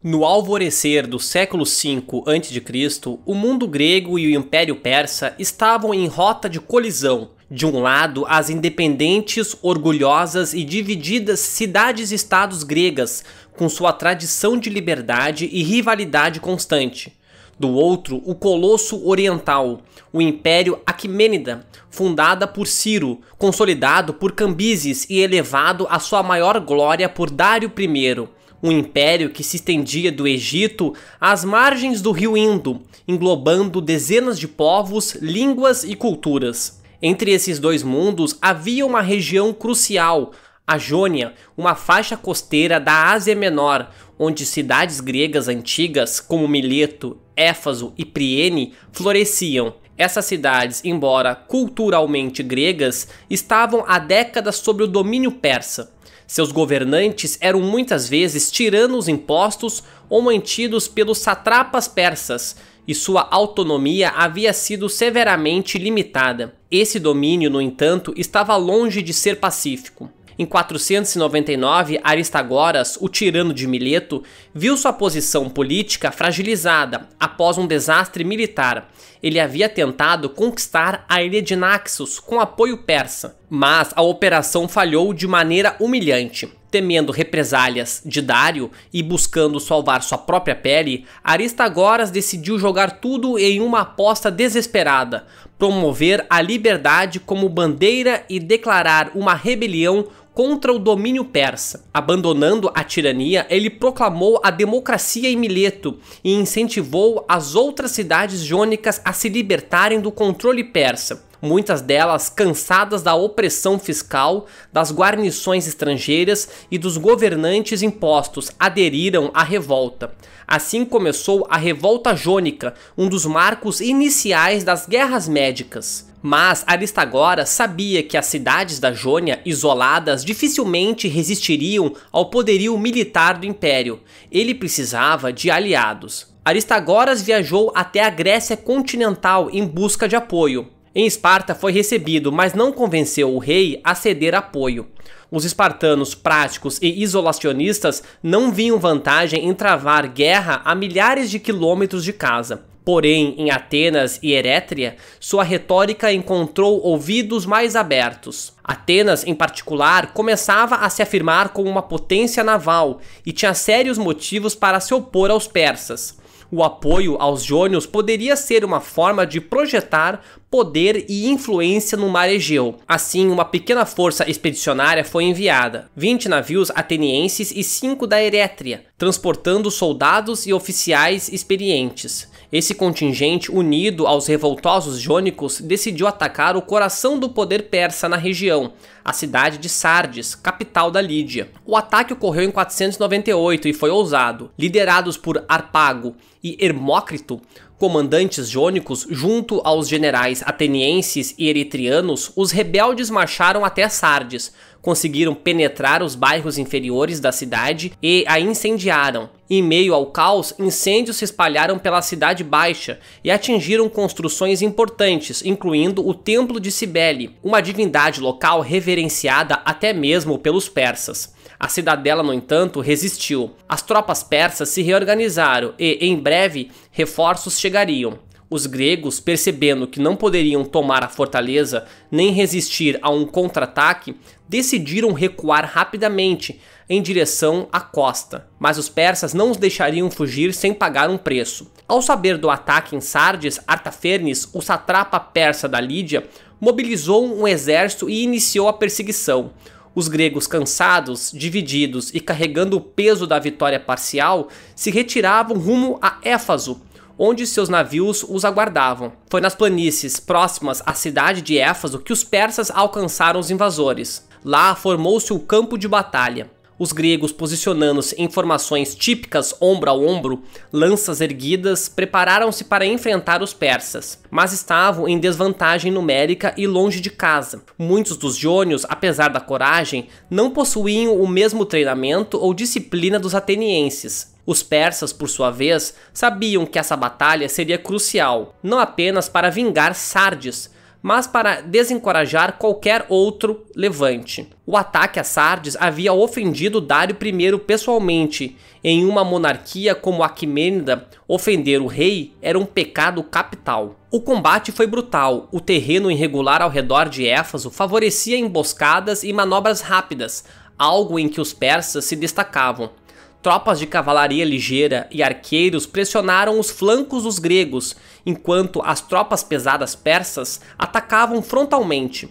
No alvorecer do século V a.C., o mundo grego e o Império Persa estavam em rota de colisão. De um lado, as independentes, orgulhosas e divididas cidades-estados gregas, com sua tradição de liberdade e rivalidade constante. Do outro, o colosso oriental, o Império Aquemênida, fundada por Ciro, consolidado por Cambises e elevado à sua maior glória por Dário I. Um império que se estendia do Egito às margens do rio Indo, englobando dezenas de povos, línguas e culturas. Entre esses dois mundos havia uma região crucial, a Jônia, uma faixa costeira da Ásia Menor, onde cidades gregas antigas como Mileto, Éfaso e Priene floresciam. Essas cidades, embora culturalmente gregas, estavam há décadas sob o domínio persa. Seus governantes eram muitas vezes tiranos impostos ou mantidos pelos satrapas persas, e sua autonomia havia sido severamente limitada. Esse domínio, no entanto, estava longe de ser pacífico. Em 499, Aristagoras, o tirano de Mileto, viu sua posição política fragilizada após um desastre militar. Ele havia tentado conquistar a ilha de Naxos com apoio persa, mas a operação falhou de maneira humilhante. Temendo represálias de Dário e buscando salvar sua própria pele, Aristagoras decidiu jogar tudo em uma aposta desesperada, promover a liberdade como bandeira e declarar uma rebelião contra o domínio persa. Abandonando a tirania, ele proclamou a democracia em Mileto e incentivou as outras cidades jônicas a se libertarem do controle persa. Muitas delas cansadas da opressão fiscal, das guarnições estrangeiras e dos governantes impostos, aderiram à revolta. Assim começou a Revolta Jônica, um dos marcos iniciais das Guerras Médicas. Mas Aristagoras sabia que as cidades da Jônia, isoladas, dificilmente resistiriam ao poderio militar do Império. Ele precisava de aliados. Aristagoras viajou até a Grécia continental em busca de apoio. Em Esparta foi recebido, mas não convenceu o rei a ceder apoio. Os espartanos práticos e isolacionistas não viam vantagem em travar guerra a milhares de quilômetros de casa. Porém, em Atenas e Erétria, sua retórica encontrou ouvidos mais abertos. Atenas, em particular, começava a se afirmar como uma potência naval e tinha sérios motivos para se opor aos persas. O apoio aos jônios poderia ser uma forma de projetar poder e influência no mar Egeu. Assim, uma pequena força expedicionária foi enviada, 20 navios atenienses e 5 da Erétria, transportando soldados e oficiais experientes. Esse contingente, unido aos revoltosos jônicos, decidiu atacar o coração do poder persa na região, a cidade de Sardes, capital da Lídia. O ataque ocorreu em 498 e foi ousado. Liderados por Harpago e Hermócrito, comandantes jônicos, junto aos generais atenienses e eretrianos, os rebeldes marcharam até Sardes, conseguiram penetrar os bairros inferiores da cidade e a incendiaram. Em meio ao caos, incêndios se espalharam pela cidade baixa e atingiram construções importantes, incluindo o Templo de Cibele, uma divindade local reverenciada até mesmo pelos persas. A cidadela, no entanto, resistiu. As tropas persas se reorganizaram e, em breve, reforços chegariam. Os gregos, percebendo que não poderiam tomar a fortaleza nem resistir a um contra-ataque, decidiram recuar rapidamente em direção à costa. Mas os persas não os deixariam fugir sem pagar um preço. Ao saber do ataque em Sardes, Artafernes, o satrapa persa da Lídia, mobilizou um exército e iniciou a perseguição. Os gregos, cansados, divididos e carregando o peso da vitória parcial, se retiravam rumo a Éfaso, onde seus navios os aguardavam. Foi nas planícies próximas à cidade de Éfaso que os persas alcançaram os invasores. Lá formou-se o campo de batalha. Os gregos, posicionando-se em formações típicas ombro a ombro, lanças erguidas, prepararam-se para enfrentar os persas, mas estavam em desvantagem numérica e longe de casa. Muitos dos jônios, apesar da coragem, não possuíam o mesmo treinamento ou disciplina dos atenienses. Os persas, por sua vez, sabiam que essa batalha seria crucial, não apenas para vingar Sardes, mas para desencorajar qualquer outro levante. O ataque a Sardes havia ofendido Dário I pessoalmente. Em uma monarquia como Aquemênida, ofender o rei era um pecado capital. O combate foi brutal. O terreno irregular ao redor de Éfaso favorecia emboscadas e manobras rápidas, algo em que os persas se destacavam. Tropas de cavalaria ligeira e arqueiros pressionaram os flancos dos gregos, enquanto as tropas pesadas persas atacavam frontalmente.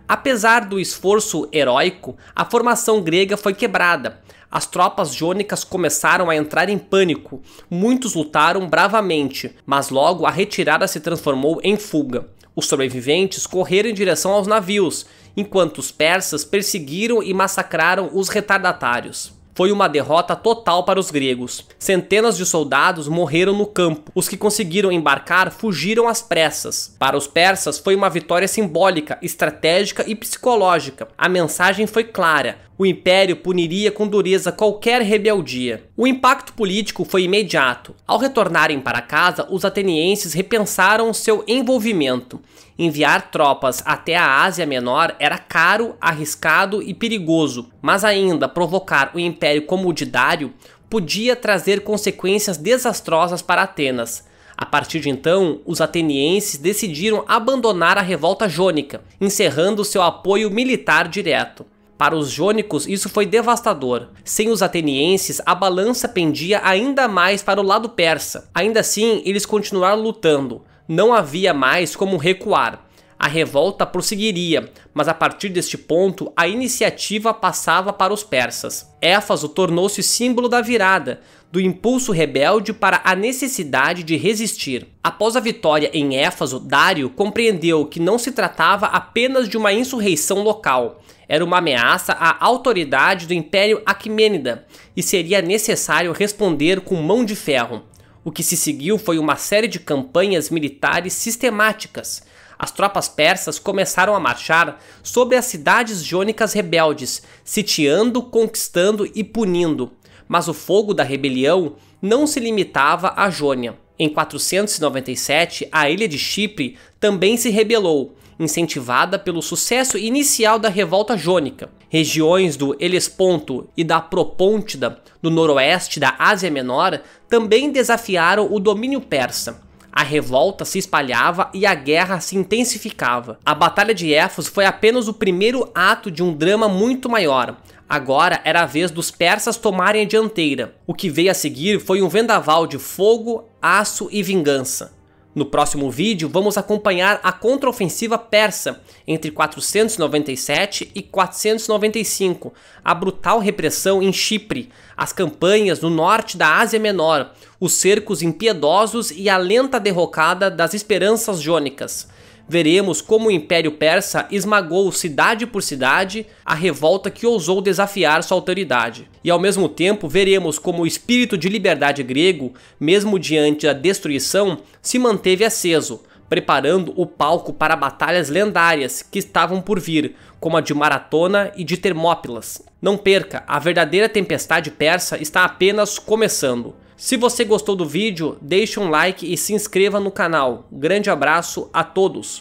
Apesar do esforço heróico, a formação grega foi quebrada. As tropas jônicas começaram a entrar em pânico. Muitos lutaram bravamente, mas logo a retirada se transformou em fuga. Os sobreviventes correram em direção aos navios, enquanto os persas perseguiram e massacraram os retardatários. Foi uma derrota total para os gregos. Centenas de soldados morreram no campo. Os que conseguiram embarcar fugiram às pressas. Para os persas foi uma vitória simbólica, estratégica e psicológica. A mensagem foi clara. O império puniria com dureza qualquer rebeldia. O impacto político foi imediato. Ao retornarem para casa, os atenienses repensaram seu envolvimento. Enviar tropas até a Ásia Menor era caro, arriscado e perigoso, mas ainda provocar o império como o de Dário podia trazer consequências desastrosas para Atenas. A partir de então, os atenienses decidiram abandonar a revolta jônica, encerrando seu apoio militar direto. Para os jônicos isso foi devastador. Sem os atenienses, a balança pendia ainda mais para o lado persa. Ainda assim, eles continuaram lutando. Não havia mais como recuar. A revolta prosseguiria, mas a partir deste ponto, a iniciativa passava para os persas. Éfaso tornou-se símbolo da virada, do impulso rebelde para a necessidade de resistir. Após a vitória em Éfaso, Dário compreendeu que não se tratava apenas de uma insurreição local. Era uma ameaça à autoridade do Império Aquemênida e seria necessário responder com mão de ferro. O que se seguiu foi uma série de campanhas militares sistemáticas. As tropas persas começaram a marchar sobre as cidades jônicas rebeldes, sitiando, conquistando e punindo. Mas o fogo da rebelião não se limitava à Jônia. Em 497, a ilha de Chipre também se rebelou, incentivada pelo sucesso inicial da revolta jônica. Regiões do Helesponto e da Propôntida, do noroeste da Ásia Menor, também desafiaram o domínio persa. A revolta se espalhava e a guerra se intensificava. A Batalha de Éfaso foi apenas o primeiro ato de um drama muito maior. Agora era a vez dos persas tomarem a dianteira. O que veio a seguir foi um vendaval de fogo, aço e vingança. No próximo vídeo, vamos acompanhar a contraofensiva persa entre 497 e 495, a brutal repressão em Chipre, as campanhas no norte da Ásia Menor, os cercos impiedosos e a lenta derrocada das esperanças jônicas. Veremos como o Império Persa esmagou cidade por cidade a revolta que ousou desafiar sua autoridade. E ao mesmo tempo veremos como o espírito de liberdade grego, mesmo diante da destruição, se manteve aceso, preparando o palco para batalhas lendárias que estavam por vir, como a de Maratona e de Termópilas. Não perca, a verdadeira tempestade persa está apenas começando. Se você gostou do vídeo, deixe um like e se inscreva no canal. Grande abraço a todos!